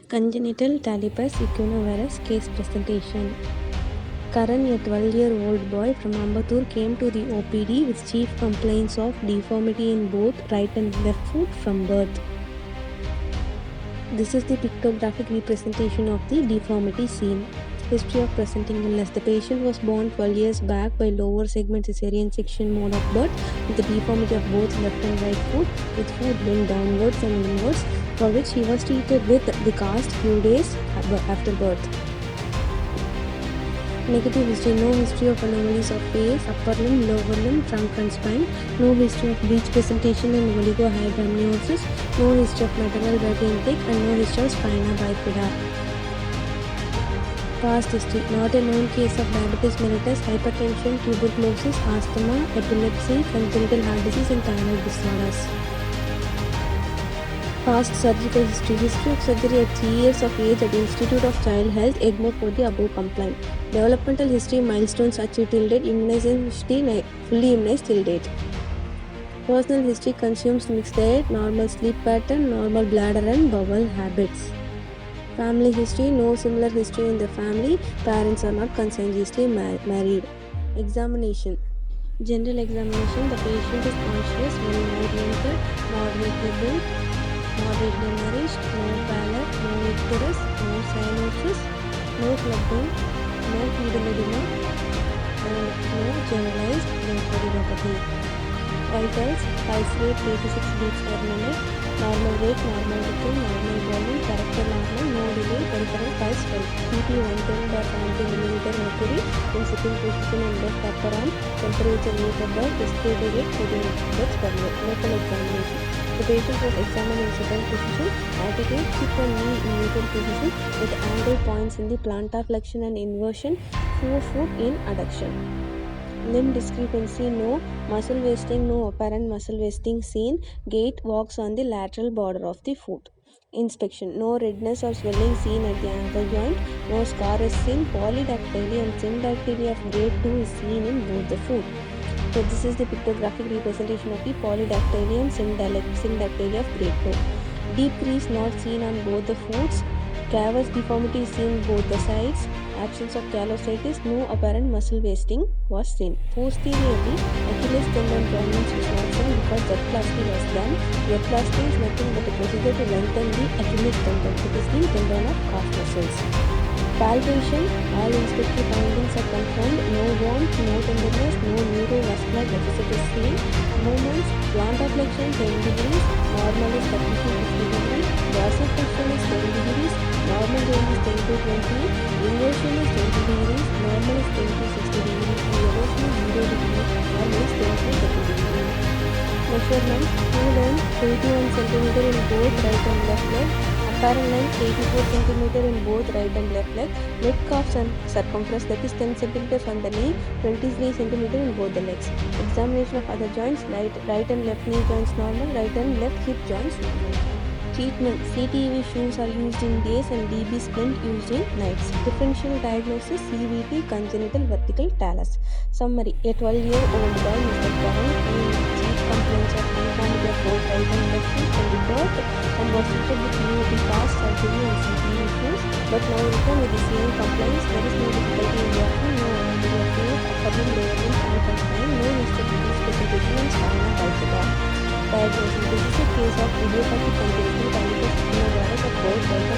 Congenital talipes equinovarus case presentation. Karan, a 12-year-old boy from Ambattur, came to the OPD with chief complaints of deformity in both right and left foot from birth. This is the pictographic representation of the deformity seen. History of presenting illness. The patient was born 12 years back by lower segment cesarean section mode of birth with the deformity of both left and right foot, with foot bent downwards and inwards, for which he was treated with the cast few days after birth. Negative history. No history of anomalies of face, upper limb, lower limb, trunk and spine. No history of breech presentation and oligohydramniosis. No history of maternal blood intake and no history of spina bifida. Past history. Not a known case of diabetes mellitus, hypertension, tuberculosis, asthma, epilepsy, congenital heart disease and thyroid disorders. Past surgical history. History of surgery at 3 years of age at Institute of Child Health, EGMO for the above complaint. Developmental history milestones achieved till date. Immunization history fully immunized till date. Personal history consumes mixed diet, normal sleep pattern, normal bladder and bowel habits. Family history. No similar history in the family. Parents are not conscientiously married. Examination. General examination. The patient is conscious, well-oriented, moderately built, moderately nourished, no pallor, no icterus, no cyanosis, no clubbing, no pedal edema, and no generalized lymphadenopathy. Vitals. Pulse rate 86 beats per minute, normal rate, normal rhythm, normal volume, character normal, no delay, peripheral pulse well. BP 110/70 mm mercury in sitting position in left upper arm, temperature meter above, respiratory rate 14 beats per minute. Local examination. The patient was examined in supine position, attitude, hip and knee in neutral position with angle points in the plantar flexion and inversion, foot in adduction. Limb discrepancy, no. Muscle wasting, no apparent muscle wasting seen. Gait walks on the lateral border of the foot. Inspection. No redness or swelling seen at the ankle joint. No scar is seen. Polydactyly and syndactyly of grade 2 is seen in both the foot. So this is the pictographic representation of the polydactyly and syndactyly of grade 2. Deep crease not seen on both the foots. Cavus deformity is seen both the sides. Absence of callositis, no apparent muscle wasting was seen. Posteriorly, Achilles tendon prominence was not seen because Z-plasty was done. Z-plasty is nothing but a procedure to lengthen the Achilles tendon. It is the tendon of calf muscles. Palpation, all inspectory findings are confirmed. No warmth, no tenderness, no neurovascular deficit is seen. Movements, plantar flexion 10 degrees, normal is 30 to 50 degrees, dorsiflexion is 10 degrees, normal range is 10 to 20, inversion is 20 degrees, normal is 10 to 60 degrees, and reversion is 0 degrees, normal is 10 to 30 degrees. Measurement, true length 81 cm in both right and left leg, apparent length 84 cm in both right and left leg, mid calf and circumference that is 10 cm on the knee, 23 cm in both the legs. Examination of other joints, right and left knee joints normal, right and left hip joints normal. Treatment, CTV shoes are used in days and DB splint used in nights. Differential diagnosis, CVT, congenital vertical talus. Summary, a 12-year-old boy, Mr. Karan, chief complaints of deformity of both right and left foot from the birth and was treated with UOP cast, surgery and CTV shoes, but now returned with the same complaints. There is no difficulty in walking, no anomaly of gait, upper limb, lower limb, trunk and spine, no history presentation and spinal bifida. Diagnosis, this is a case of idiopathic congenital diabetes equinovarus of both right